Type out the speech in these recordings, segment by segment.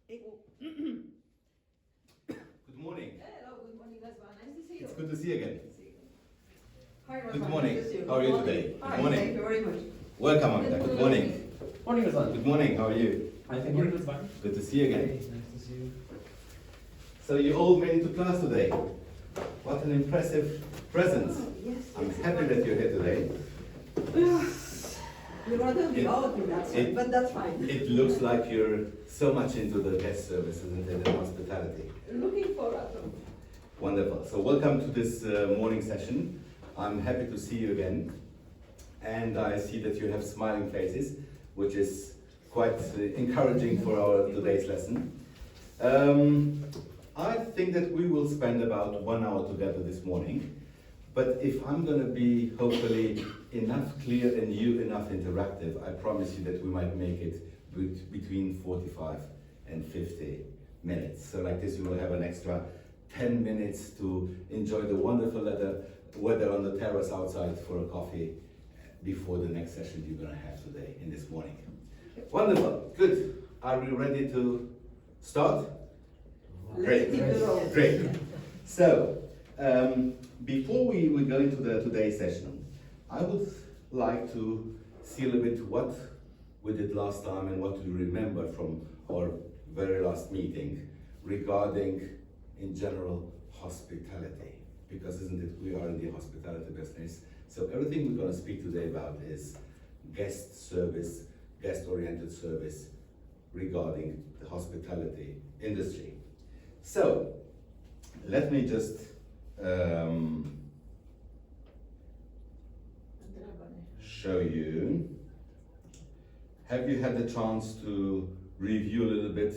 Good morning. Hello, good morning, Razvan. Nice to see you. It's good to see you again. Hi, Razvan. Good morning. Nice to see you. How are you today? Hi, Good morning. thank you very much. Welcome, Amita. Good morning. Morning, Razvan. Good morning. How are you? I thank you, Razvan. Good to see you again. Nice to see you. So you all made it to class today. What an impressive presence. Yes. I'm happy that you're here today. We'd rather be out in that side, but that's fine. It looks like you're so much into the guest service, isn't it, and hospitality. Looking forward to. Wonderful. So welcome to this morning session. I'm happy to see you again. And I see that you have smiling faces, which is quite encouraging for our today's lesson. I think that we will spend about 1 hour together this morning. But if I'm going to be hopefully enough clear and you enough interactive, I promise you that we might make it between 45 and 50 minutes. So like this, you will have an extra 10 minutes to enjoy the wonderful weather on the terrace outside for a coffee before the next session you're going to have today in this morning. Wonderful, good. Are we ready to start? Great, great. So, before we go into today's session, I would like to see a little bit what we did last time and what we remember from our very last meeting regarding, in general, hospitality. Because isn't it, we are in the hospitality business. So everything we're going to speak today about is guest service, guest-oriented service regarding the hospitality industry. So, let me just show you. Have you had the chance to review a little bit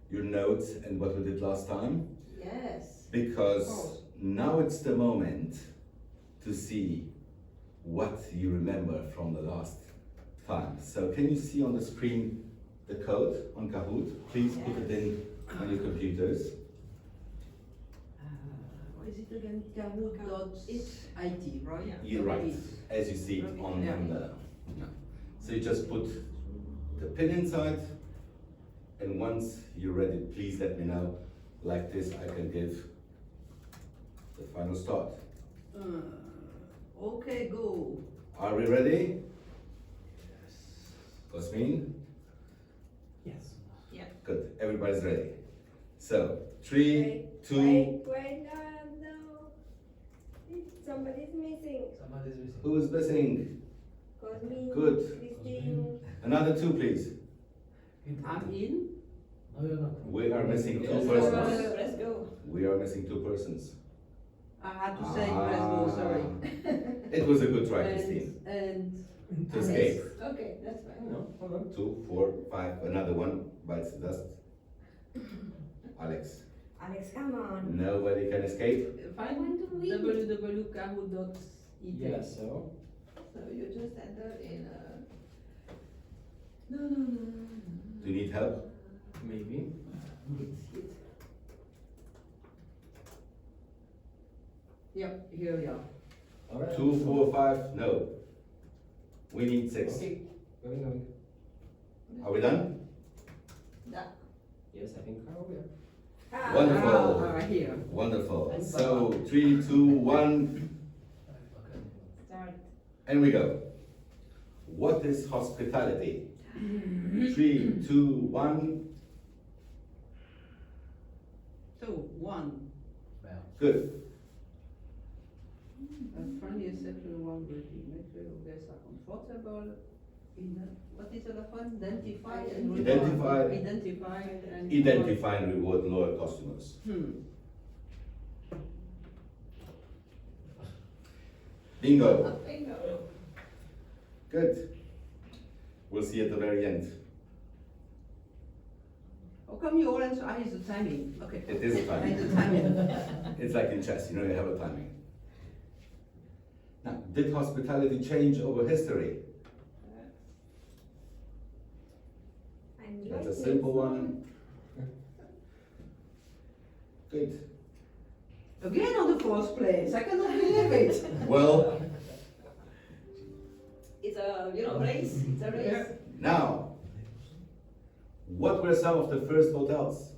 your notes and what we did last time? Yes. Because now it's the moment to see what you remember from the last time. So can you see on the screen the code on Kahoot? Please put it in on your computers. What is it again? Kahoot.it, right? Yeah. You're right, as you see it on the. Yeah. So you just put the pin inside, and once you're ready, please let me know. Like this, I can give the final start. Okay, go. Are we ready? Cosmin? Yes. Yeah. Good, everybody's ready. So, 3, 2. Wait, no. Somebody's missing. Somebody's missing. Who is missing? Cosmin, Good. Christine. Another 2, please. I'm in. No, you're not. We are missing 2 Let's persons. Let's go. We are missing 2 persons. I had to say let's go, sorry. It was a good try, Christine. And To escape. okay, that's fine. No, hold on. 2, 4, 5, another 1 bites the dust. Alex. Alex, come on. Nobody can escape. Find www.kahoot.it. Yeah, so. So you just enter in no. Do you need help? Maybe. It's Yep, here we are. Alright. 2, 4, 5, no. We need 6. Okay. Going. Are we done? Yeah. Yes, I think we are. Wonderful. Right here. Wonderful. And So 3, 2, 1, Start. and we go. What is hospitality? 3, 2, 1. So 1. Well. Good. A friendly exceptional one greeting. Make sure your guests are comfortable. What is the fun? Identify and reward. Identify and reward loyal customers. Bingo. Bingo. Good. We'll see at the very end. How come you all answer? It's the timing. Okay. It is a timing. It's the timing. It's like in chess, you have a timing. Now, did hospitality change over history? That's a simple one. Good. Again on the fourth place. I cannot believe it. Well, It's a race. It's a race. now, What were some of the first hotels?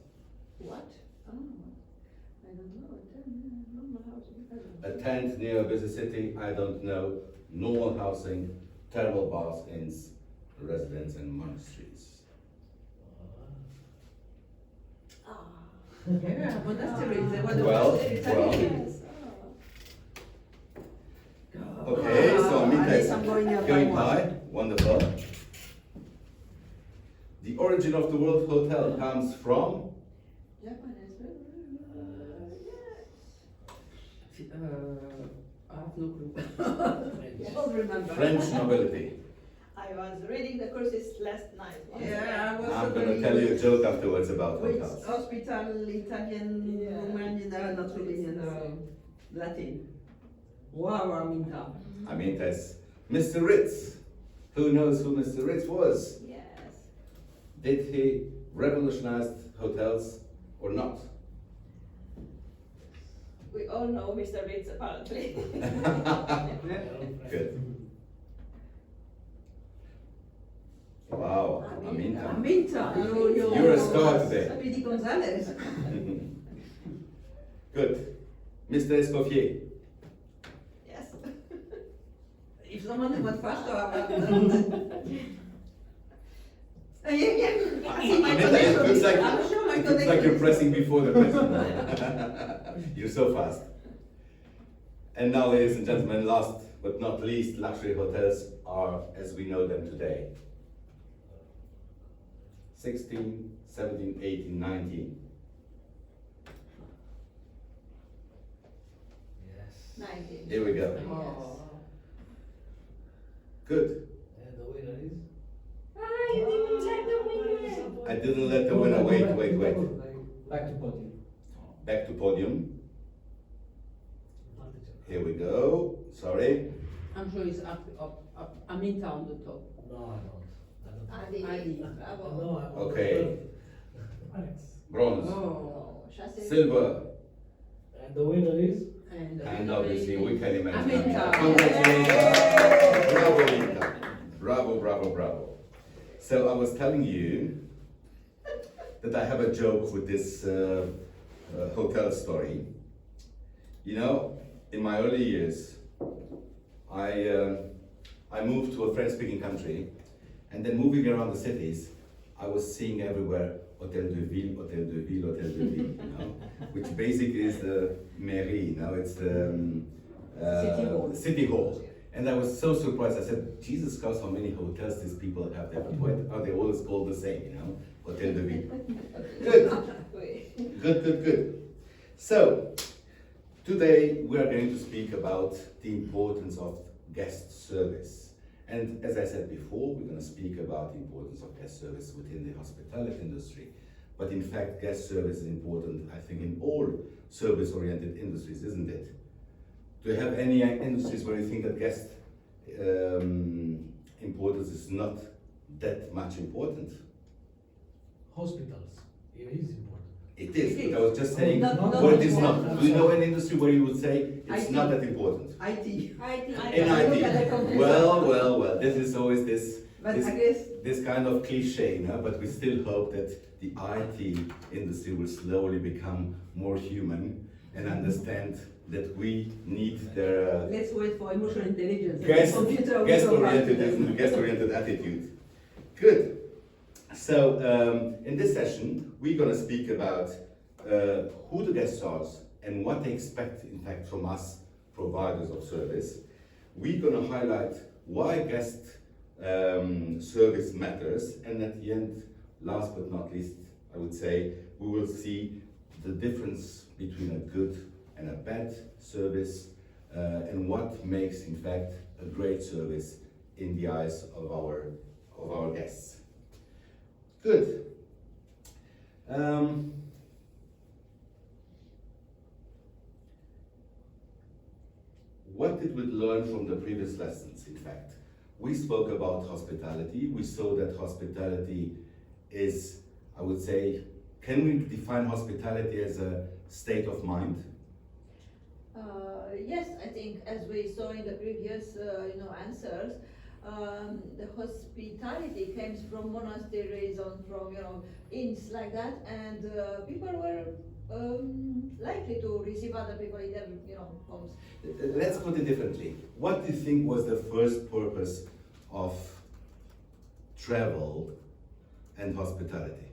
What? Oh, I don't know. Normal housing. I don't A know. tent near a busy city, I don't know. Normal housing, terrible baths, inns, residence and monasteries. Ah. Yeah, monasteries. They were the Well, monasteries. well. Yes. Okay, so At Amita least is I'm going up by going one. high, wonderful. The origin of the word hotel comes from Japanese. Yes. I have no clue. I don't remember. French nobility. I was reading the courses last night. Yeah, I was I'm gonna wondering tell you a which- joke afterwards about Which hotels. hospital, Italian, Yeah. Romanian, not Romanian, Latin. Wow, Aminta. I mean, that's Mr. Ritz. Who knows who Mr. Ritz was? Yes. Did he revolutionize hotels or not? We all know Mr. Ritz apparently. Good. Wow, Aminta. Aminta, You're a star today. Speedy Gonzalez. Good. Mr. Escoffier. Yes. If someone went faster, Aminta, it looks like, I'm sure my it looks like you're pressing before the question. You're so fast. And now, ladies and gentlemen, last but not least, luxury hotels are as we know them today. 16, 17, 18, 19. Yes. 19. Here we go. Oh. Good. And the winner is? Ah, you didn't check the winner. I didn't let the winner wait. Back to podium. Back to podium. Here we go. Sorry. I'm sure it's up, Aminta on the top. No, I don't. Adi. Adi. Bravo. No, Okay. Alex. Bronze. Oh. Chassé. Silver. And the winner is? And obviously we can imagine. Aminta. Congratulations. Bravo, Aminta. Bravo. So I was telling you that I have a joke with this hotel story. You know, in my early years, I moved to a French-speaking country, and then moving around the cities, I was seeing everywhere Hôtel de Ville, you know, which basically is the mairie, you know, it's the City hall. city hall. And I was so surprised. I said, Jesus Christ, how many hotels these people have there, but why are they always called the same, you know? Hôtel de Ville. Good. So, today we are going to speak about the importance of guest service. And as I said before, we're going to speak about the importance of guest service within the hospitality industry. But in fact, guest service is important, I think, in all service-oriented industries, isn't it? Do you have any industries where you think that guest importance is not that much important? Hospitals. It is important. It is, but I was just saying, Not what it is important. not. Do you know any industry where you would say it's IT. not that important? IT. In Look at the IT. computer. Well, this is always this, But this, I guess this kind of cliche, no? But we still hope that the IT industry will slowly become more human and understand that we need their let's wait for emotional intelligence. guest-oriented attitude. Good. So in this session, we're going to speak about who the guests are and what they expect, in fact, from us providers of service. We're going to highlight why guest service matters, and at the end, last but not least, I would say, we will see the difference between a good and a bad service, and what makes, in fact, a great service in the eyes of our guests. Good. What did we learn from the previous lessons, in fact? We spoke about hospitality. We saw that hospitality is, I would say, can we define hospitality as a state of mind? Yes, I think as we saw in the previous, answers, the hospitality comes from monasteries and from, inns like that, and people were likely to receive other people in their, homes. Let's put it differently. What do you think was the first purpose of travel and hospitality?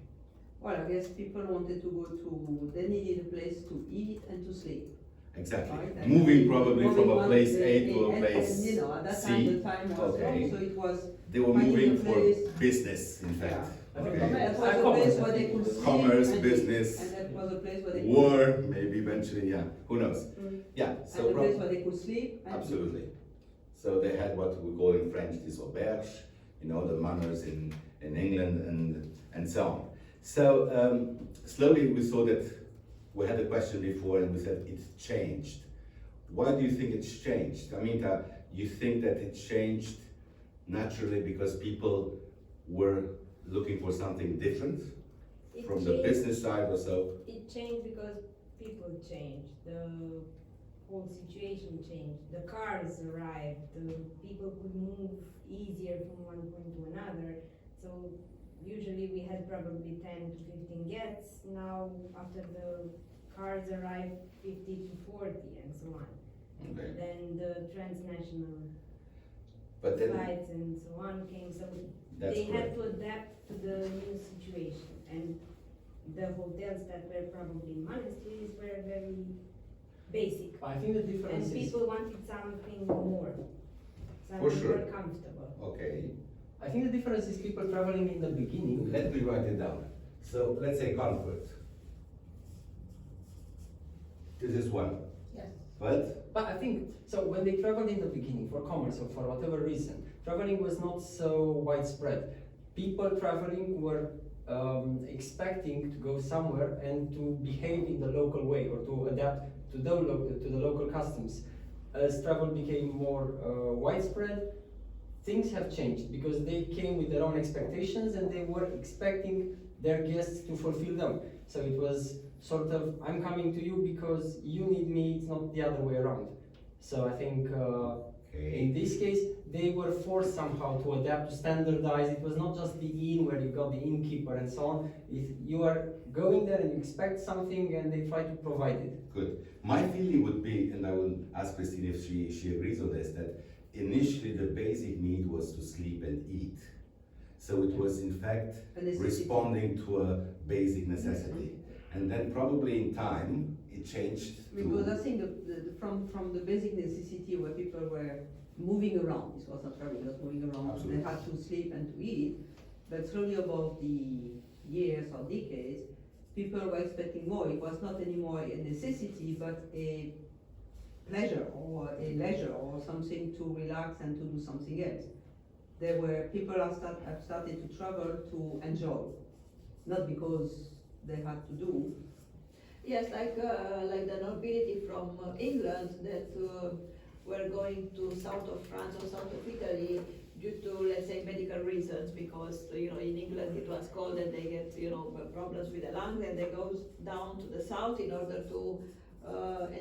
Well, I guess people wanted to go to, they needed a place to eat and to sleep. Exactly. Right? And Moving probably from a one place day- A to a and, place at that C. time, the time was Okay. wrong, so it was They were finding moving a for place. business, in fact. I think Okay. That was a Commerce, place I where they think. could sleep. Commerce, and business, And that was a place where they could. War, maybe eventually, yeah, who knows? Mm. Yeah, And so a place where they could sleep. And absolutely. So they had what we call in French this auberge, the manors in England and so on. So slowly we saw that we had a question before and we said it's changed. Why do you think it's changed? Aminta, you think that it changed naturally because people were looking for something different It from the changed- business side or so? It changed because people changed, the whole situation changed, the cars arrived, the people could move easier from one point to another. So usually we had probably 10 to 15 guests, now after the cars arrived, 50 to 40 and so on. Okay. Then the transnational But then, flights and so on came, so that's they correct. had to adapt to the new situation. And the hotels that were probably monasteries were very basic. I think the difference And is, people wanted something more, For something sure. more comfortable. Okay, I think the difference is people traveling in the beginning. let me write it down. So let's say comfort. This is one, Yes. But I think, so when they traveled in the beginning for commerce or for whatever reason, traveling was not so widespread. People traveling were expecting to go somewhere and to behave in the local way or to adapt to the local customs. As travel became more widespread, things have changed because they came with their own expectations and they were expecting their guests to fulfill them. So it was sort of, I'm coming to you because you need me, it's not the other way around. So I think in this case, they were forced somehow to adapt, to standardize. It was not just the inn where you got the innkeeper and so on. You are going there and you expect something and they try to provide it. Good. My feeling would be, and I will ask Christine if she agrees on this, that initially the basic need was to sleep and eat. So it was in fact A necessity. responding to a basic necessity. And then probably in time, it changed Because I to, think from the basic necessity where people were moving around, this was not traveling, it was moving around, Absolutely. they had to sleep and to eat, but slowly over the years or decades, people were expecting more. It was not anymore a necessity, but a pleasure or a leisure or something to relax and to do something else. People have started to travel to enjoy, not because they had to do. Yes, like the nobility from England that were going to south of France or south of Italy due to, let's say, medical reasons, because in England it was cold and they get problems with the lungs, and they go down to the south in order to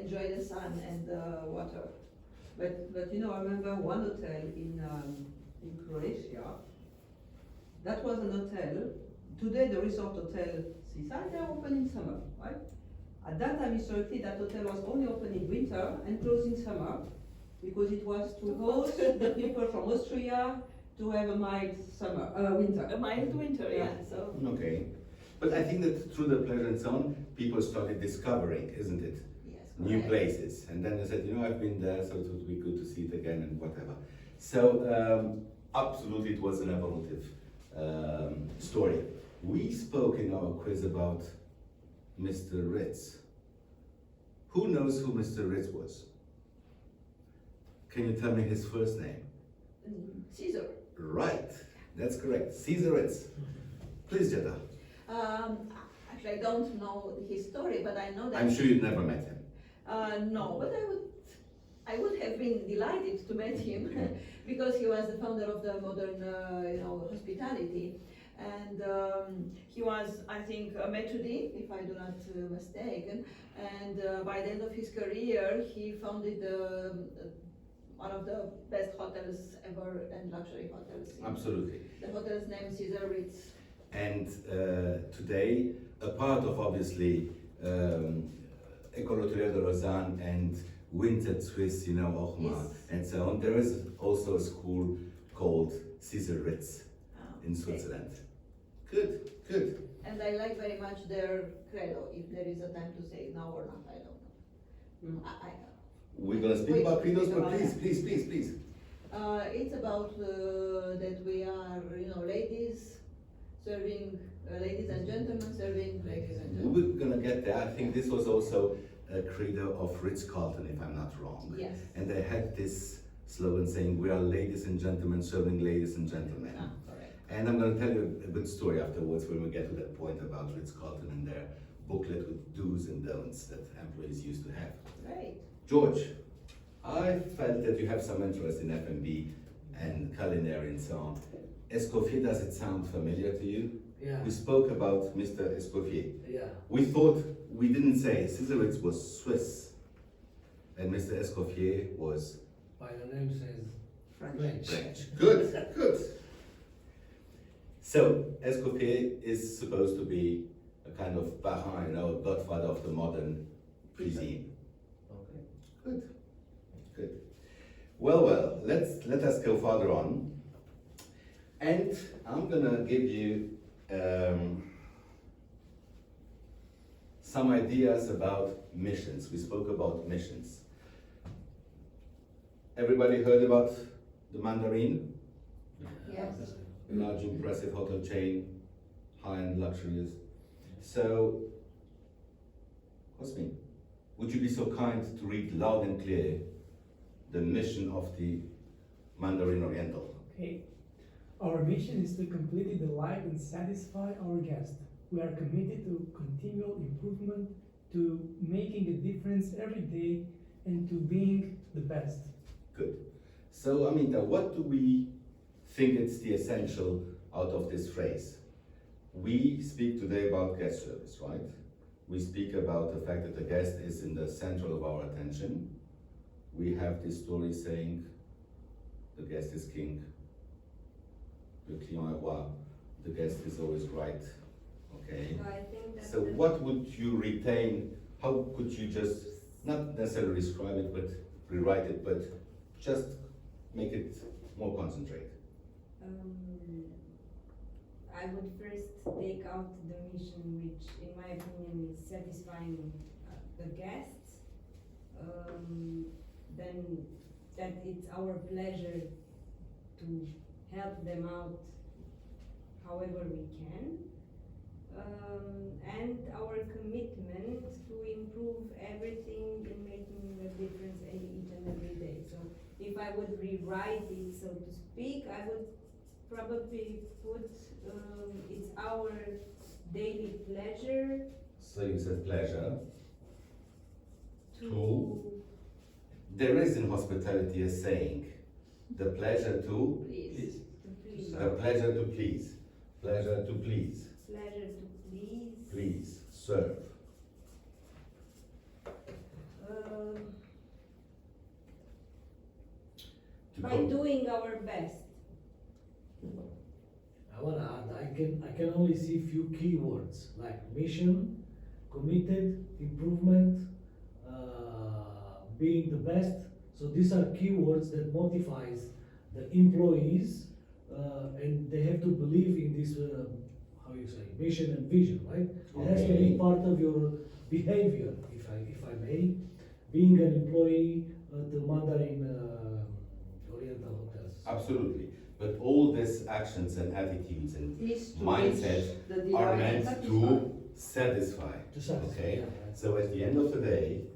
enjoy the sun and the water. But I remember one hotel in Croatia. That was an hotel. Today the resort hotel Seaside, they are open in summer, right? At that time historically that hotel was only open in winter and closed in summer, because it was to host the people from Austria to have a mild winter. A mild winter, yeah, so. okay. But I think that through the pleasure and so on, people started discovering, isn't it? Yes, New correct. places. And then they said, I've been there, so it would be good to see it again and whatever. So absolutely it was an evolutive story. We spoke in our quiz about Mr. Ritz. Who knows who Mr. Ritz was? Can you tell me his first name? Caesar. Right, that's correct, Caesar Ritz. Please, Jetta. Actually, I don't know his story, but I know that. I'm sure you've never met him. No, but I would have been delighted to meet him because he was the founder of the modern, hospitality, and he was, I think, a maître d', if I do not mistake. And by the end of his career, he founded one of the best hotels ever and luxury hotels. Absolutely. The hotel's name is Caesar Ritz. And today, a part of obviously École Hôtelière de Lausanne and Winter Swiss, you know, Ochma, Yes. and so on, there is also a school called Caesar Ritz in Okay. Switzerland. Good, good. And I like very much their credo, if there is a time to say it now or not, I don't know. We're gonna speak Wait, about credos, speak but about please, that. please. It's about that we are, ladies serving, ladies and gentlemen serving ladies and gentlemen. We're gonna get there. I think this was also a credo of Ritz-Carlton, if I'm not wrong. Yes. And they had this slogan saying, "We are ladies and gentlemen serving ladies and gentlemen." Ah, correct. And I'm gonna tell you a good story afterwards when we get to that point about Ritz-Carlton and their booklet with do's and don'ts that employees used to have. Great. George, I felt that you have some interest in F&B and culinary and so on. Escoffier, does it sound familiar to you? Yeah, We spoke about Mr. Escoffier. yeah. We thought, we didn't say Caesar Ritz was Swiss and Mr. Escoffier was By the name says French. French. Good, good. So, Escoffier is supposed to be a kind of parrain, you know, godfather of the modern cuisine. Okay. Good, good. Well, let us go further on. And I'm gonna give you some ideas about missions. We spoke about missions. Everybody heard about the Mandarin? Yes. A large impressive hotel chain, high-end luxuries. So, Cosmin, would you be so kind to read loud and clear the mission of the Mandarin Oriental? Okay. Our mission is to completely delight and satisfy our guests. We are committed to continual improvement, to making a difference every day, and to being the best. Good. So, Amita, what do we think is the essential out of this phrase? We speak today about guest service, right? We speak about the fact that the guest is in the center of our attention. We have this story saying, the guest is king. Le client est roi. The guest is always right, okay? So I think that So what would you retain? How could you just, not necessarily describe it, but rewrite it, but just make it more concentrate? I would first take out the mission, which in my opinion is satisfying the guests. Then that it's our pleasure to help them out however we can. And our commitment to improve everything and making a difference each and every day. So if I would rewrite it, so to speak, I would probably put it's our daily pleasure So you said pleasure. to There is in hospitality a saying, the pleasure to, Please. please, the pleasure to please. Pleasure to please. pleasure to please. Please, serve. To By com- doing our best. I wanna add, I can only see few keywords like mission, committed, improvement, being the best. So these are keywords that motivates the employees, and they have to believe in this, how you say, mission and vision, right? It has to Okay. be part of your behavior, if I may, being an employee at the Mandarin Oriental Hotels. Absolutely. But all these actions and attitudes and Is to mindset reach the are delight meant and to satisfy. To satisfy, Okay? yeah, right. So at the end of the day,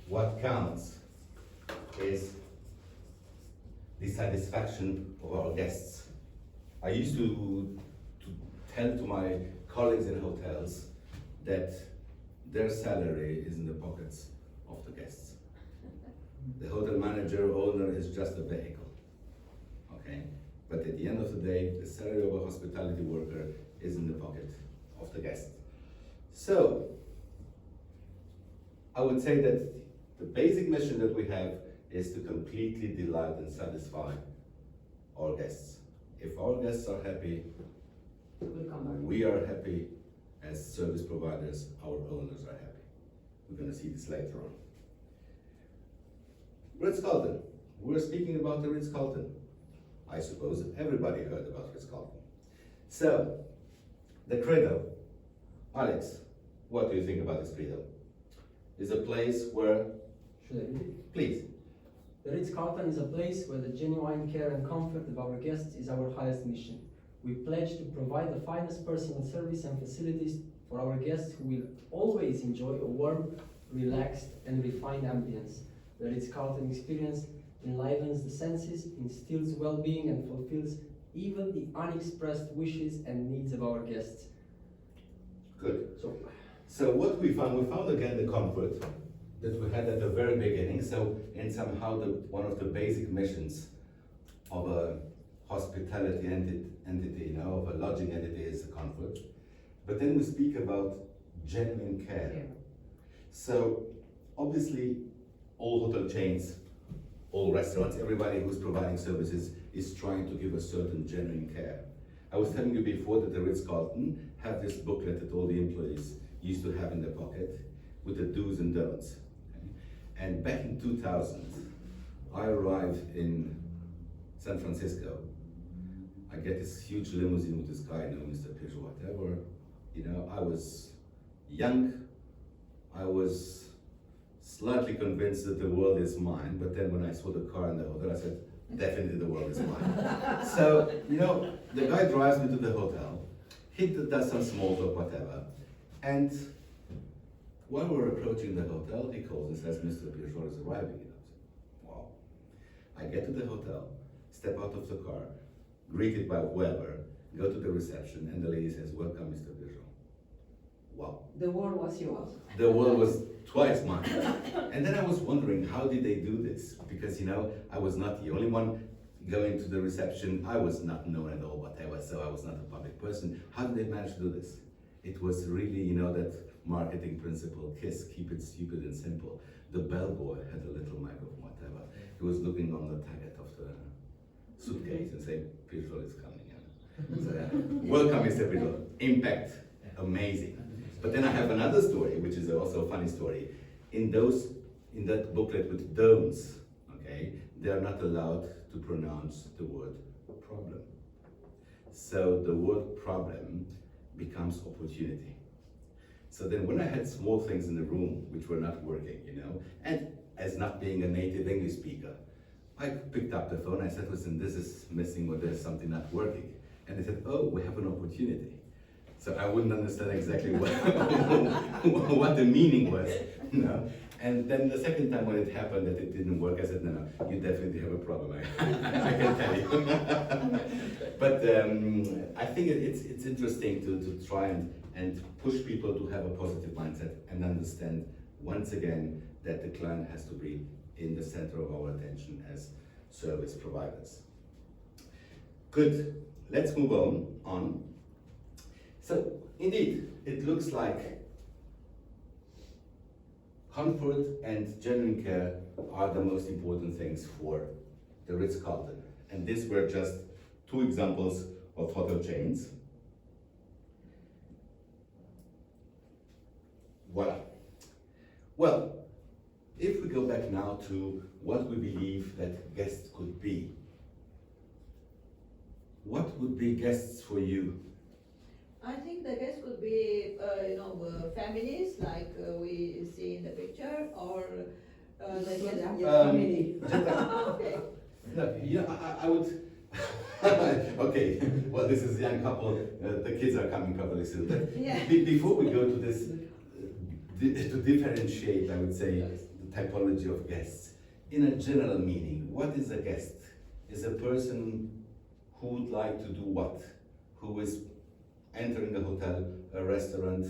what counts is the satisfaction of our guests. I used to tell to my colleagues in hotels that their salary is in the pockets of the guests. The hotel manager, owner is just a vehicle, okay? But at the end of the day, the salary of a hospitality worker is in the pocket of the guest. So, I would say that the basic mission that we have is to completely delight and satisfy our guests. If our guests are happy, We'll come back. we are happy. As service providers, our owners are happy. We're going to see this later on. Ritz-Carlton. We're speaking about the Ritz-Carlton. I suppose everybody heard about Ritz-Carlton. So, the Credo. Alex, what do you think about this Credo? Is a place where, Should I read it? please, The Ritz-Carlton is a place where the genuine care and comfort of our guests is our highest mission. We pledge to provide the finest personal service and facilities for our guests who will always enjoy a warm, relaxed, and refined ambience. The Ritz-Carlton experience enlivens the senses, instills well-being, and fulfills even the unexpressed wishes and needs of our guests. good. So, So what we found again the comfort that we had at the very beginning. So, and somehow one of the basic missions of a hospitality entity, you know, of a lodging entity is the comfort. But then we speak about genuine care. Yeah. So, obviously, all hotel chains, all restaurants, everybody who's providing services is trying to give a certain genuine care. I was telling you before that the Ritz-Carlton have this booklet that all the employees used to have in their pocket with the do's and don'ts. Okay? And back in 2000, I arrived in San Francisco. I get this huge limousine with this guy, no, Mr. Pirjol, whatever. You know, I was young, I was slightly convinced that the world is mine, but then when I saw the car in the hotel, I said, definitely the world is mine. So, you know, the guy drives me to the hotel, he does some small talk, whatever, and while we're approaching the hotel, he calls and says, Mr. Pirjol is arriving. And I said, wow. I get to the hotel, step out of the car, greeted by whoever, go to the reception, and the lady says, welcome, Mr. Pirjol. Wow. The world was yours. The world was twice mine. And then I was wondering, how did they do this? Because, you know, I was not the only one going to the reception. I was not known at all, whatever, so I was not a public person. How did they manage to do this? It was really, you know, that marketing principle, KISS, keep it stupid and simple. The bellboy had a little microphone, whatever. He was looking on the target of the suitcase and saying, Pirjol is coming. So, welcome, Mr. Pirjol. Impact, amazing. But then I have another story, which is also a funny story. In that booklet with don'ts, okay, they are not allowed to pronounce the word problem. So the word problem becomes opportunity. So then when I had small things in the room which were not working, you know, and as not being a native English speaker, I picked up the phone, I said, listen, this is missing or there's something not working. And they said, oh, we have an opportunity. So I wouldn't understand exactly what the meaning was, you know. And then the second time when it happened that it didn't work, I said, no, you definitely have a problem, I can tell you. But I think it's interesting to try and push people to have a positive mindset and understand, once again, that the client has to be in the center of our attention as service providers. Good, let's move on. So, indeed, it looks like comfort and genuine care are the most important things for the Ritz-Carlton. And these were just two examples of hotel chains. Voila. Well, if we go back now to what we believe that guests could be, what would be guests for you? I think the guests could be, families like we see in the picture, or they can. Family. Okay. No, yeah, I would. Okay, well, this is a young couple. The kids are coming probably soon. But Yeah. before we go to this, to differentiate, I would say, the typology of guests. In a general meaning, what is a guest? Is a person who would like to do what? Who is entering a hotel, a restaurant,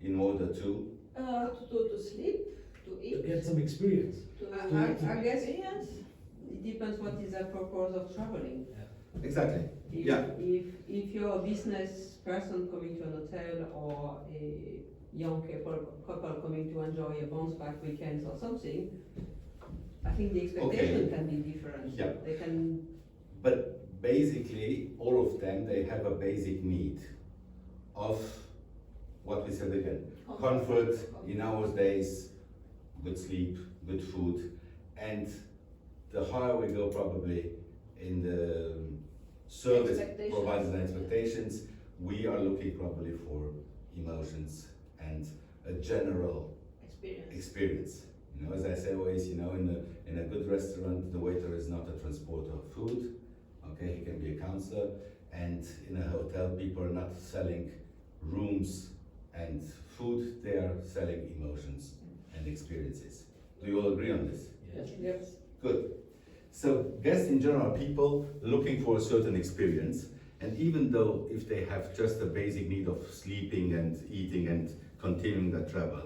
in order to? To sleep, to To eat, get some experience. I guess it depends what is the purpose of traveling. Exactly. If, Yeah. if you're a business person coming to an hotel or a young couple coming to enjoy a bounce back weekends or something, I think the expectation Okay. can be different. Yeah. They can, But basically, all of them, they have a basic need of what we said again. Comfort in our days, good sleep, good food, and the higher we go probably in the service Expectations. providers and expectations, we are looking probably for emotions and a general Experience. experience. You know, as I say always, you know, in a good restaurant, the waiter is not a transporter of food. Okay, he can be a counselor. And in a hotel, people are not selling rooms and food; they are selling emotions and experiences. Do you all agree on this? yes. Good. So guests in general are people looking for a certain experience, and even though if they have just a basic need of sleeping and eating and continuing their travel,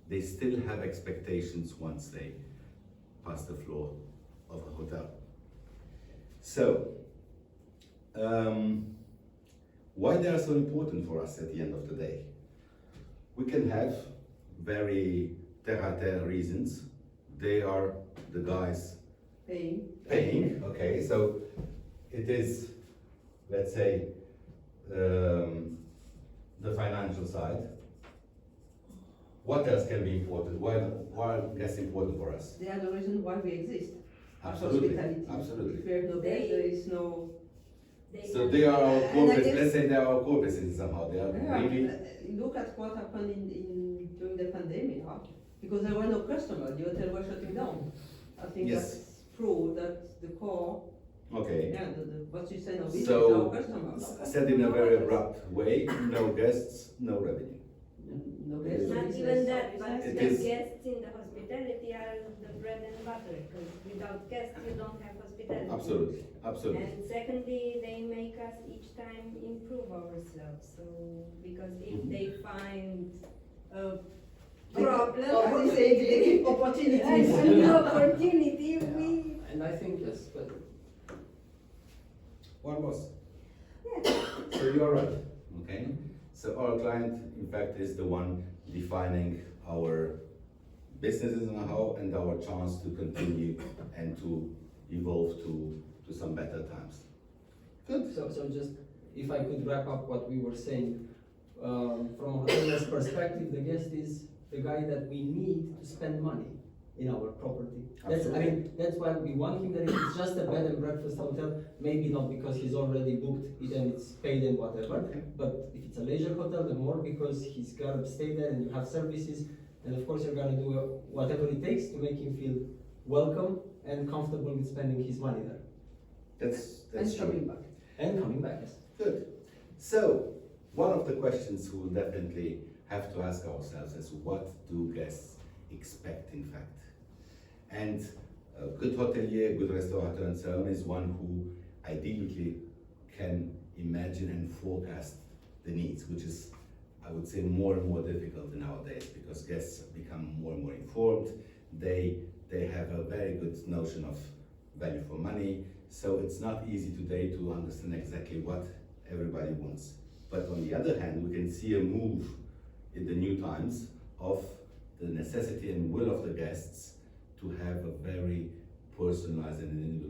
they still have expectations once they pass the floor of a hotel. So, why they are so important for us at the end of the day? We can have very terre-à-terre reasons. They are the guys paying, okay, so it is, let's say, the financial side. What else can be important? Why are guests important for us? They are the reason why we exist. Absolutely, Hospitality. absolutely. If we have no guests, there is no. So they are our core And I business, guess- let's say they are our core business somehow, they are Yeah, really, look at what happened during the pandemic, huh? Because there were no customers, the hotel was shutting down. I think Yes. that's proof that the core, okay. yeah, what you said of it is So- our customers. Said in a very abrupt way, no guests, no revenue. No guests, no Not business. even that, but It the is- guests in the hospitality are the bread and butter, because without guests you don't have hospitality. Absolutely, absolutely. And secondly, they make us each time improve ourselves, so, because if Mhm. they find a They- problem. or they say they give opportunities. An opportunity, we, And I think, yes, but One was. So you're right, okay? So our client, in fact, is the one defining our businesses and how, and our chance to continue and to evolve to some better times. Good. so just, if I could wrap up what we were saying, from a hotelier's perspective, the guest is the guy that we need to spend money in our property. That's why we want him there. If it's just a bed and breakfast hotel, maybe not because he's already booked it and it's paid and whatever. Okay. But if it's a leisure hotel, the more, because he's gotta stay there and you have services, and of course you're gonna do whatever it takes to make him feel welcome and comfortable with spending his money there. That's And true. coming back. And coming back, yes. Good. So, one of the questions we will definitely have to ask ourselves is, what do guests expect, in fact? And a good hotelier, a good restaurateur and so on is one who ideally can imagine and forecast the needs, which is, I would say, more and more difficult nowadays because guests become more and more informed. They have a very good notion of value for money, so it's not easy today to understand exactly what everybody wants. But on the other hand, we can see a move in the new times of the necessity and will of the guests to have a very personalized and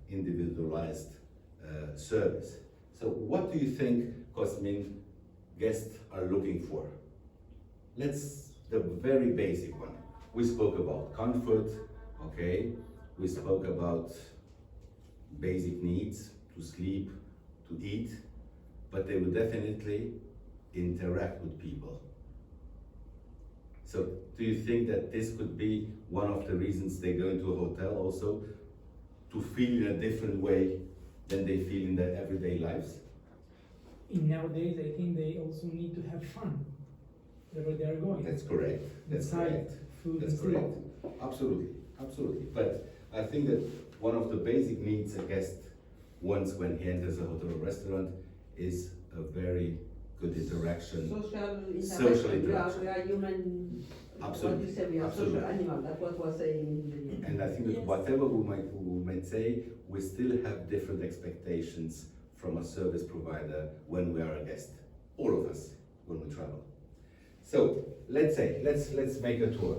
individualized service. So what do you think, Cosmin, guests are looking for? The very basic one. We spoke about comfort, okay? We spoke about basic needs, to sleep, to eat, but they will definitely interact with people. So do you think that this could be one of the reasons they go into a hotel also, to feel in a different way than they feel in their everyday lives? In nowadays, I think they also need to have fun wherever they are going. That's correct, that's Inside correct. food That's and sleep. correct. Absolutely, absolutely. But I think that one of the basic needs a guest wants when he enters a hotel or restaurant is a very good interaction. Social interaction. interaction. We are human. Absolutely, What you say, we are absolutely. social animals. That's what we're saying in the. And I think that whatever we might say, we still have different expectations from a service provider when we are a guest. All of us, when we travel. So let's say, let's make a tour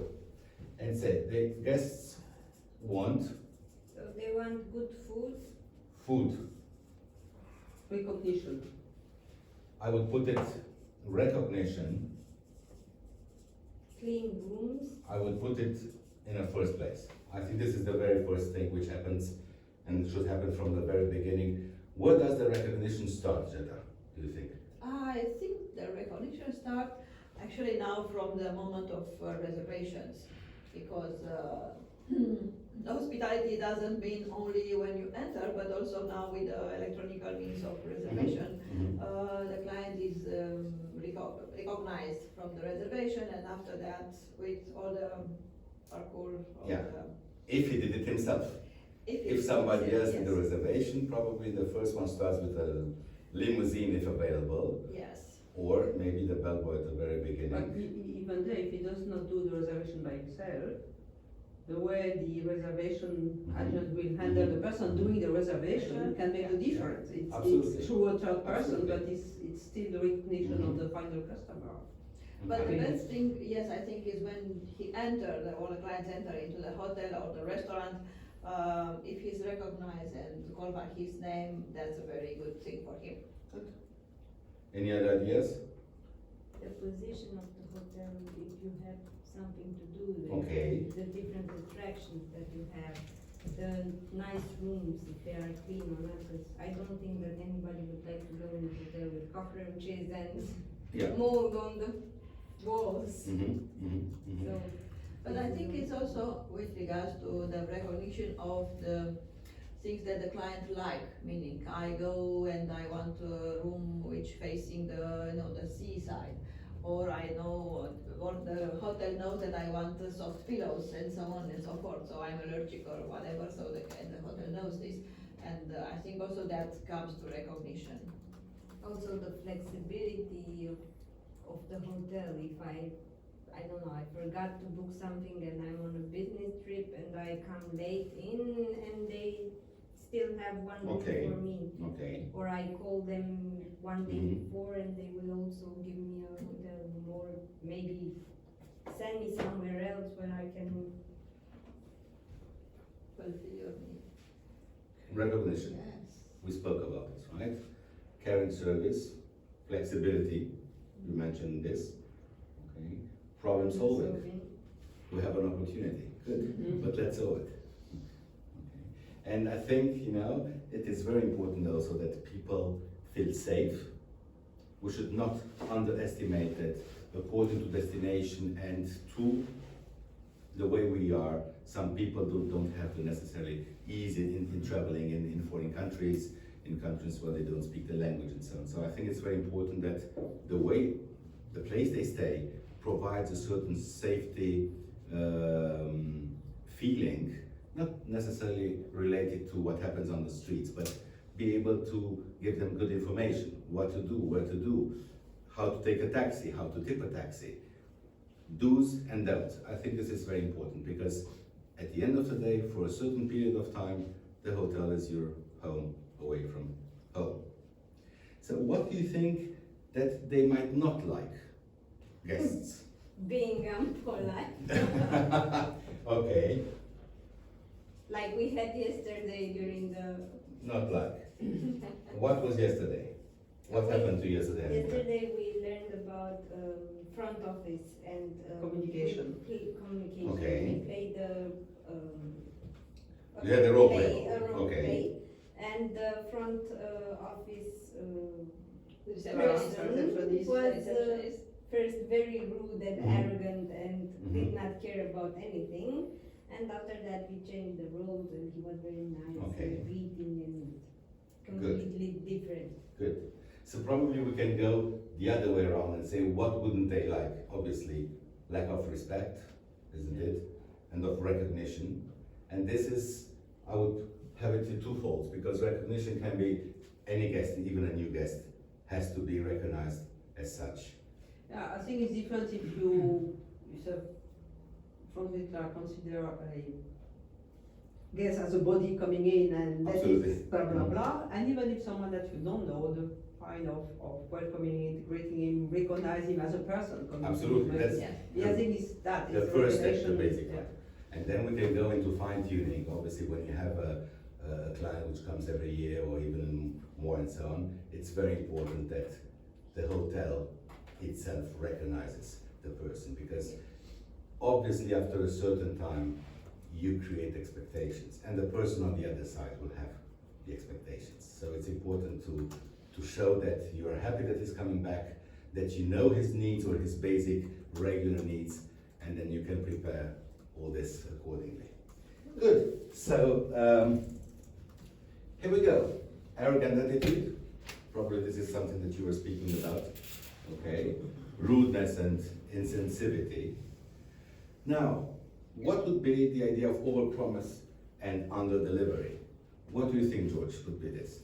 and say the guests want So they want good food, food. Recognition. I would put it recognition. clean rooms, I would put it in a first place. I think this is the very first thing which happens and should happen from the very beginning. Where does the recognition start, Jetta, do you think? I think the recognition starts actually now from the moment of reservations, because hospitality doesn't mean only when you enter, but also now with the electronic means of reservation. The client is recognized from the reservation, and after that with all the parkour. Of Yeah. the, If he did it himself. If somebody else did the reservation, probably the first one starts with a limousine if available, Yes. or maybe the bellboy at the very But beginning. even there, if he does not do the reservation by himself, the way the reservation agent will handle the person doing the reservation can make the difference. Absolutely. It's through a third person, Absolutely. but it's still the recognition of the final customer. But the Okay. best thing, yes, I think, is when he enter, all the clients enter into the hotel or the restaurant, if he's recognized and called by his name, that's a very good thing for him. Any other ideas? the position of the hotel, if you have something to do there. Okay. The different attractions that you have, the nice rooms, if they are clean or not, because I don't think that anybody would like to go in a hotel with cockroaches and Yeah. mold on the walls. So, But I think it's also with regards to the recognition of the things that the client like, meaning I go and I want a room which facing the, the seaside, or I know, or the hotel knows that I want soft pillows and so on and so forth, so I'm allergic or whatever, so and the hotel knows this, and I think also that comes to recognition. also the flexibility of the hotel, if I don't know, I forgot to book something and I'm on a business trip and I come late in and they still have one room Okay. for me. Okay. Or I call them one day Mhm. before and they will also give me a hotel room, or maybe send me somewhere else where I can. Fulfill your need. Recognition. Yes. We spoke about this, right? Caring service, flexibility, you mentioned this. Okay. Problem solving. We have an opportunity. Good. But let's solve it. Okay. And I think, it is very important also that people feel safe. We should not underestimate that according to destination and to the way we are, some people don't have the necessarily ease in traveling in foreign countries, in countries where they don't speak the language and so on. So I think it's very important that the place they stay provides a certain safety feeling, not necessarily related to what happens on the streets, but be able to give them good information, what to do, where to do, how to take a taxi, how to tip a taxi. Do's and don'ts. I think this is very important because at the end of the day, for a certain period of time, the hotel is your home away from home. So what do you think that they might not like, guests? Being polite. Okay, Like we had yesterday during the. not like. What was yesterday? What happened to you yesterday? Yesterday we learned about front office and Communication. Communication. Okay. We played You had a role play. A role Okay. play, and the front office Receptionist. was first very rude and Mhm. arrogant and Mhm. did not care about anything. And after that, we changed the roles, and he was very nice Okay. and greeting and completely different. Good. So probably we can go the other way around and say, what wouldn't they like? Obviously, lack of respect, isn't it? And of recognition. And this is, I would have it in two folds, because recognition can be any guest, even a new guest, has to be recognized as such. Yeah, I think it's different if you consider a guest as a body coming in and that Absolutely. is blah blah blah, and even if someone that you don't know, the kind of welcoming, integrating him, recognize him as a person coming Absolutely, in. that's Yeah. The other thing is that the it's first step, the recognition, basic yeah. one. And then we can go into fine tuning. Obviously, when you have a client which comes every year or even more and so on, it's very important that the hotel itself recognizes the person, because obviously after a certain time you create expectations and the person on the other side will have the expectations. So it's important to show that you are happy that he's coming back, that you know his needs or his basic regular needs, and then you can prepare all this accordingly. Good. So here we go. Arrogant attitude. Probably this is something that you were speaking about. Okay. Rudeness and insensitivity. Now, what would be the idea of overpromise and under-delivery? What do you think, George, would be this?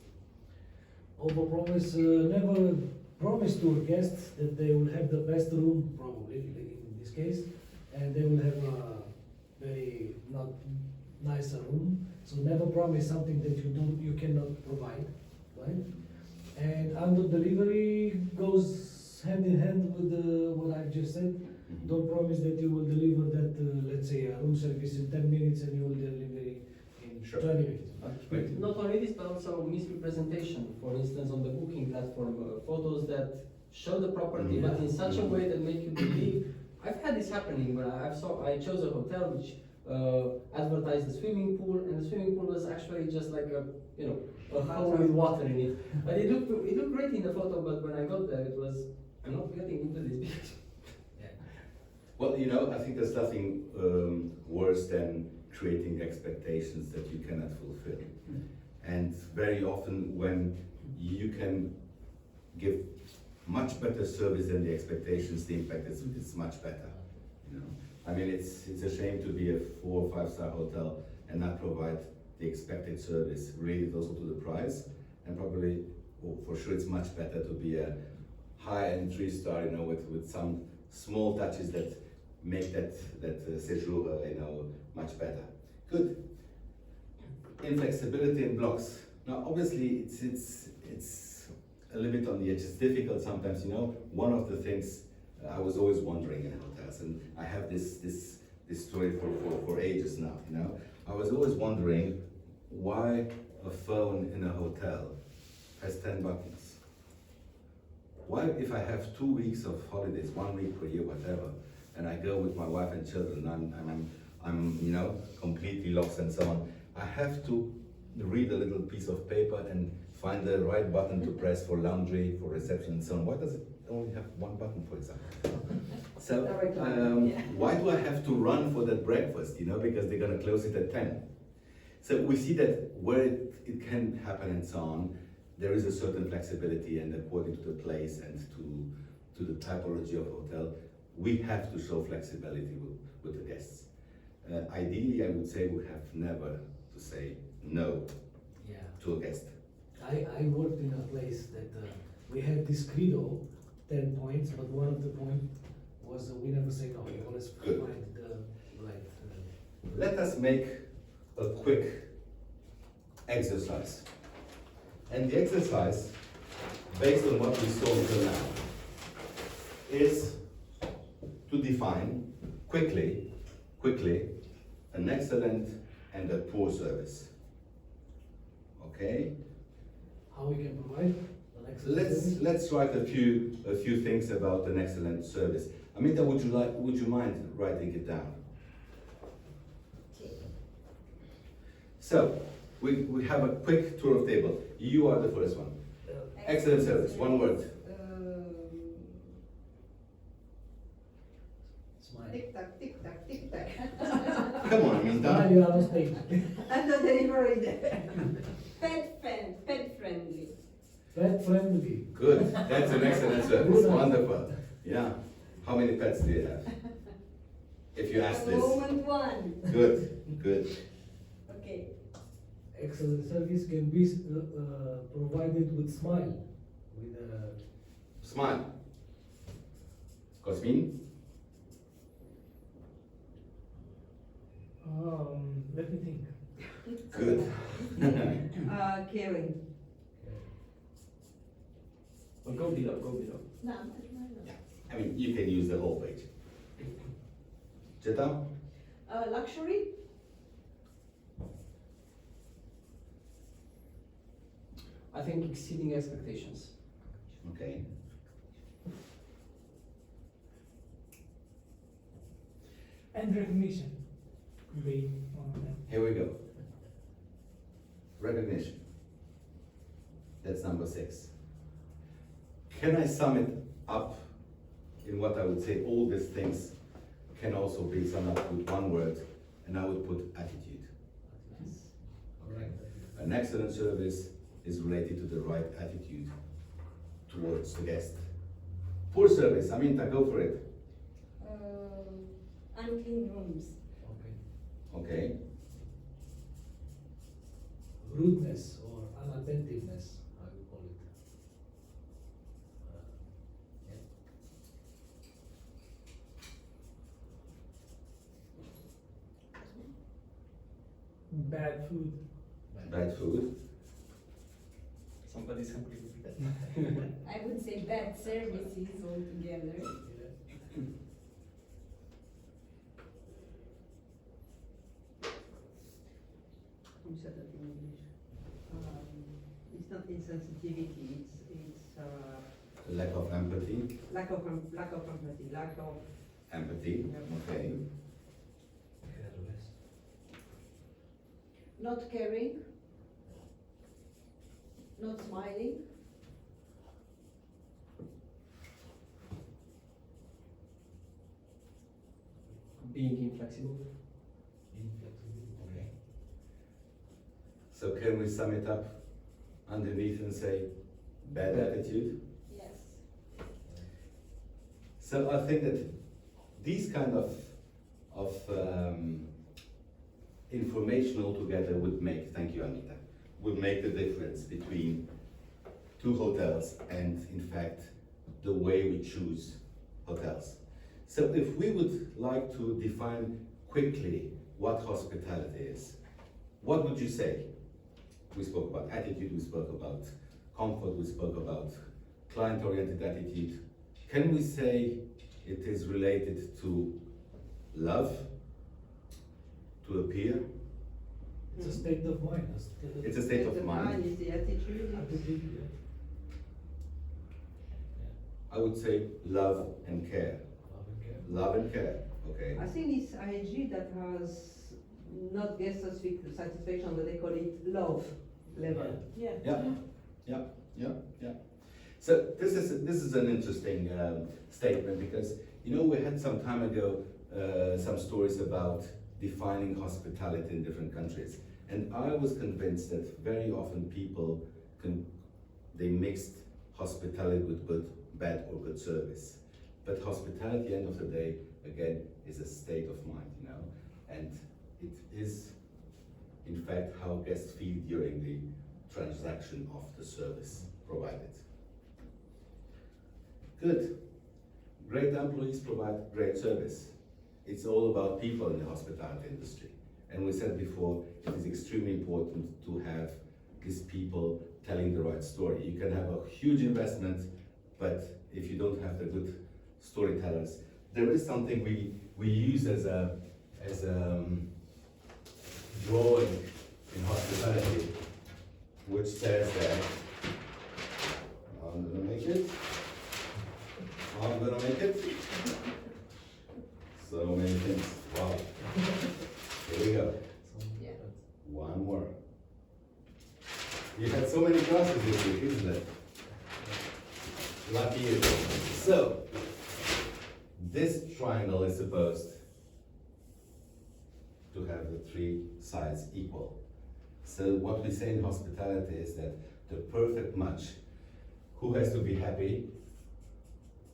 Overpromise, never promise to a guest that they will have the best room, probably in this case, and they will have a very not nicer room. So never promise something that you cannot provide, right? And under delivery goes hand in hand with what I've just said. Don't promise that you will deliver that, let's say, a room service in 10 minutes and you will deliver it in Sure. 20 minutes. Great. Not only this, but also misrepresentation. For instance, on the booking platform, photos that show the property, but in such a way that make you believe. I've had this happening when I chose a hotel which advertised the swimming pool, and the swimming pool was actually just like a hole with water in it. But it looked great in the photo, but when I got there, it was, I'm not getting into this because. Well, I think there's nothing worse than creating expectations that you cannot fulfill. And very often when you can give much better service than the expectations, the impact is much better. I mean, it's a shame to be a 4 or 5 star hotel and not provide the expected service related also to the price. And probably, for sure, it's much better to be a high-end 3 star, with some small touches that make that séjour, much better. Good. Inflexibility and blocks. Now, obviously, it's a little bit on the edge. It's difficult sometimes. One of the things I was always wondering in hotels, and I have this story for ages now. I was always wondering why a phone in a hotel has 10 buttons. Why, if I have 2 weeks of holidays, 1 week per year, whatever, and I go with my wife and children, I'm completely lost and so on, I have to read a little piece of paper and find the right button to press for laundry, for reception and so on. Why does it only have 1 button, for example? So, why do I have to run for that breakfast, because they're gonna close it at 10? So we see that where it can happen and so on, there is a certain flexibility, and according to the place and to the typology of hotel, we have to show flexibility with the guests. Ideally, I would say we have never to say no to a guest. I worked in a place that we had this credo, 10 points, but one of the points was we never say no. We always Good. find the right. Let us make a quick exercise. And the exercise, based on what we saw until now, is to define quickly, an excellent and a poor service. Okay? How we can provide an excellent service? Let's write a few things about an excellent service. Amita, would you mind writing it down? So we have a quick tour of table. You are the first one. Excellent service. 1 word. Smile. Tick tock, tick tock, tick tock. Come on, Amita. Smile, you are on stage. And the delivery there. Pet friendly. Pet friendly. Good. That's an excellent service. Wonderful. Yeah. How many pets do you have? If you ask At the this. moment 1. Good. Okay. Excellent service can be provided with smile. Smile. Cosmin? Let me think. Good. Caring. Well, go below. No, I mean, you can use the whole page. Jetta? Luxury? I think exceeding expectations. Okay. And recognition. Be one of them. Here we go. Recognition. That's number 6. Can I sum it up in what I would say all these things can also be summed up with one word, and I would put attitude. Alright. An excellent service is related to the right attitude towards the guest. Poor service, Aminta, go for it. Unclean rooms. Okay. Rudeness or unattentiveness, I would call it. Bad food. Bad food. Somebody's happy with that. I would say bad services altogether. You said that in English. It's not insensitivity, it's Lack of empathy. lack of empathy, lack of. Empathy, okay. Careless. Not caring? Not smiling? Being inflexible. Inflexibility. Okay. So can we sum it up underneath and say bad attitude? Yes. So I think that these kind of information altogether would make, thank you Anita, would make the difference between two hotels and in fact the way we choose hotels. So if we would like to define quickly what hospitality is, what would you say? We spoke about attitude, we spoke about comfort, we spoke about client-oriented attitude. Can we say it is related to love, to appear? It's a state of mind. It's a state of mind. Is the attitude. Attitude, yeah. I would say love and care. Love and care. Love and care, okay. I think it's IG that has not guest satisfaction, but they call it love level. Yeah. Yeah. So this is an interesting statement because we had some time ago some stories about defining hospitality in different countries, and I was convinced that very often people they mixed hospitality with bad or good service. But hospitality, at the end of the day, again, is a state of mind, and it is, in fact, how guests feel during the transaction of the service provided. Good. Great employees provide great service. It's all about people in the hospitality industry. And we said before, it is extremely important to have these people telling the right story. You can have a huge investment, but if you don't have the good storytellers, there is something we use as a drawing in hospitality, which says that I'm gonna make it. So many things. Wow. Here we go. Yeah. One more. You had so many classes this week, isn't it? Lucky you. So, this triangle is supposed to have the three sides equal. So what we say in hospitality is that the perfect match, who has to be happy?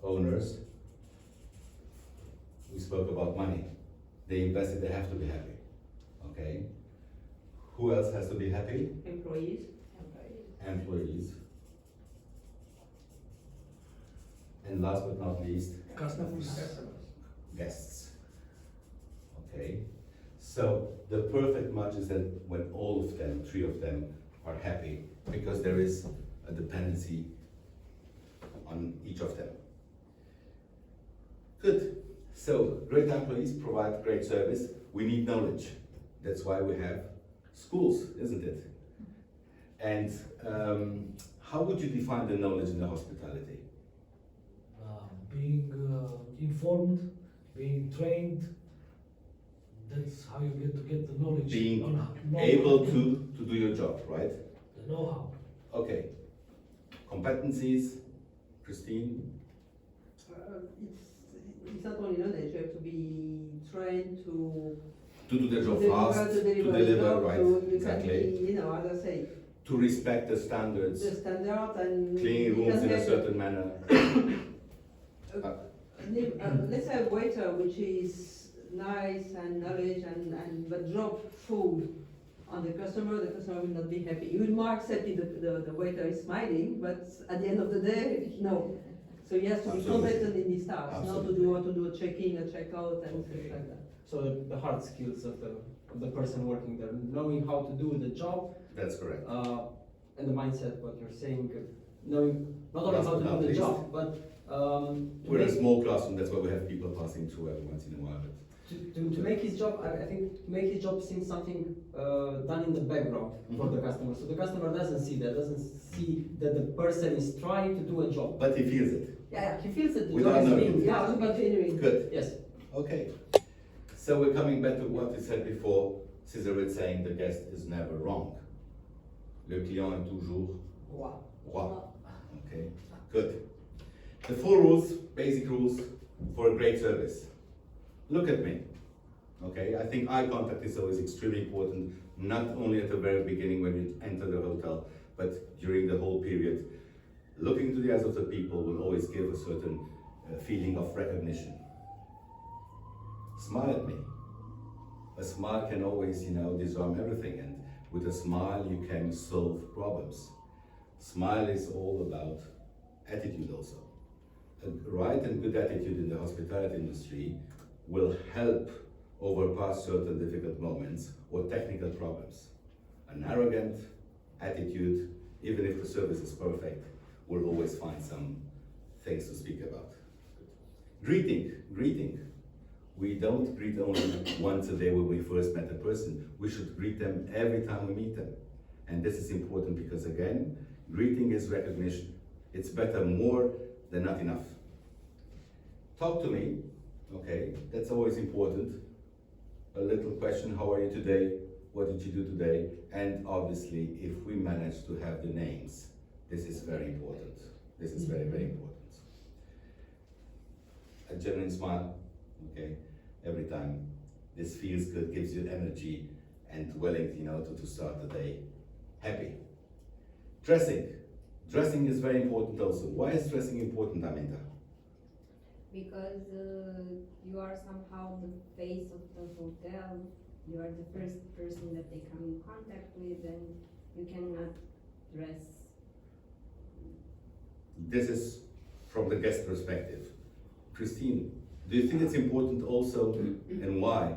Owners. We spoke about money. They invested, they have to be happy. Okay? Who else has to be happy? Employees. Employees. And last but not least, Customers. guests. Okay? So the perfect match is that when all of them, three of them, are happy, because there is a dependency on each of them. Good. So, great employees provide great service. We need knowledge. That's why we have schools, isn't it? And how would you define the knowledge in the hospitality? Being informed, being trained, that's how you get the knowledge. Being know-how. able to do your job, right? The know-how. Okay. Competencies, Christine? It's not only knowledge, you have to be trained to To do the job deliver, fast, to to deliver, the deliver, job, right? to, you Exactly. can be, as I say, To respect the standards, the standard and cleaning you rooms can in a have certain manner. let's say a waiter which is nice and knowledge and but drop food on the customer will not be happy. You will more accept if the waiter is smiling, but at the end of the day, no. So he has to be Absolutely. competent in his task, not to do a check-in, a check-out and Okay. things like that. So the hard skills of the person working there, knowing how to do the job, That's correct. and the mindset, what you're saying, knowing not only Last how but to not do the least. job, but to We're a make, small classroom, that's why we have people passing through every once in a while. to make his job, I think, to make his job seem something done in the background for Mhm. the customer. So the customer doesn't see that, doesn't see that the person is trying to do a job. But he feels it. Yeah, he feels that the Without job is knowing. being Yeah, done, but continuing. Good. yes. Okay. So we're coming back to what we said before. Cicerette saying the guest is never wrong. Le client est toujours Wow. roi. Okay. Good. The 4 rules, basic rules for a great service. Look at me. Okay, I think eye contact is always extremely important, not only at the very beginning when you enter the hotel, but during the whole period. Looking into the eyes of the people will always give a certain feeling of recognition. Smile at me. A smile can always, disarm everything, and with a smile you can solve problems. Smile is all about attitude also. A right and good attitude in the hospitality industry will help overpass certain difficult moments or technical problems. An arrogant attitude, even if the service is perfect, will always find some things to speak about. Greeting. We don't greet only once a day when we first met a person. We should greet them every time we meet them. And this is important because, again, greeting is recognition. It's better more than not enough. Talk to me, okay, that's always important. A little question, how are you today? What did you do today? And obviously, if we manage to have the names, this is very important. This is very, very important. A genuine smile, okay, every time. This feels good, gives you energy and willing, to start the day happy. Dressing is very important also. Why is dressing important, Aminta? Because you are somehow the face of the hotel. You are the first person that they come in contact with, and you cannot dress. This is from the guest perspective. Christine, do you think it's important also, and why,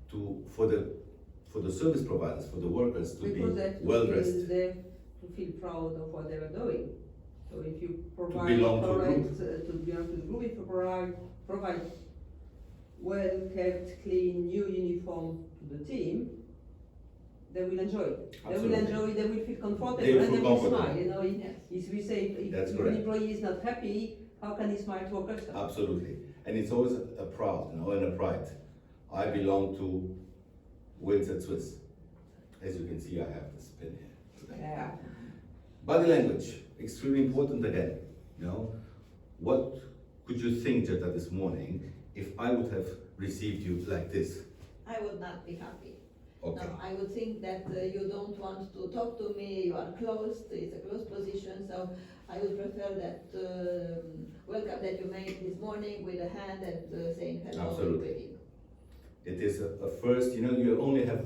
for the service providers, for the workers to Because they be have to well feel, dressed? they have to feel proud of what they are doing. So if you provide belong to a correct, group. to belong to the group, if you provide well kept, clean, new uniform to the team, they will enjoy it. They will Absolutely. enjoy it, they will feel comfortable, They will and they feel will comfortable. smile, Yes. If we say, That's if correct. an employee is not happy, how can he smile to a customer? Absolutely. And it's always a proud, and a pride. I belong to Windsor Swiss. As you can see, I have this pin here today. Yeah. Body language, extremely important again. What could you think, Jetta, this morning, if I would have received you like this? I would not be happy. Okay. No, I would think that you don't want to talk to me, you are close, it's a close position, so I would prefer that welcome that you made this morning with a hand and saying hello. Absolutely. and greeting. It is a first, you only have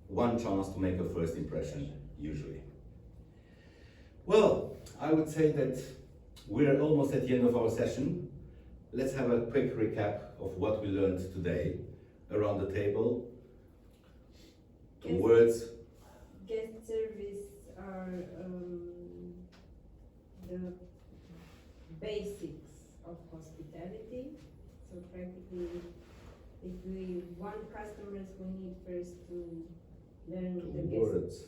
one chance to make a first impression, usually. Well, I would say that we're almost at the end of our session. Let's have a quick recap of what we learned today around the table. The Yes. words, Guest service are the basics of hospitality. So So practically, if we want customers, we need first to learn the Words.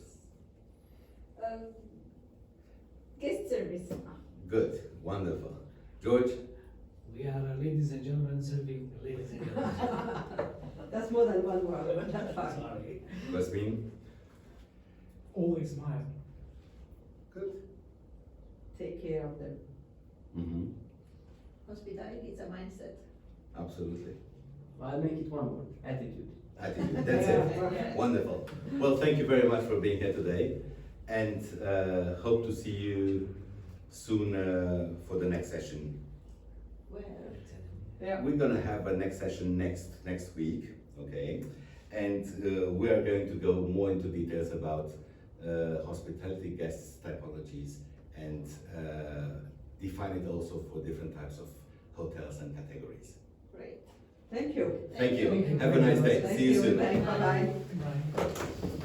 Guest service. Good, wonderful. George? We are ladies and gentlemen serving ladies and gentlemen. That's more than one word, but that's fine. Sorry. Razvan? Always smile. Good. Take care of them. Mm-hmm. Hospitality is a mindset. Absolutely. I'll make it one word, attitude. Attitude, that's Yeah. it. Wonderful. Well, thank you very much for being here today, and hope to see you soon for the next session. Where? Yeah. We're gonna have a next session next week, okay? And we are going to go more into details about hospitality guests typologies and define it also for different types of hotels and categories. Great. Thank you. Thank you. Thank you. Have a nice day. Thank See you soon. Bye. Bye-bye. Right.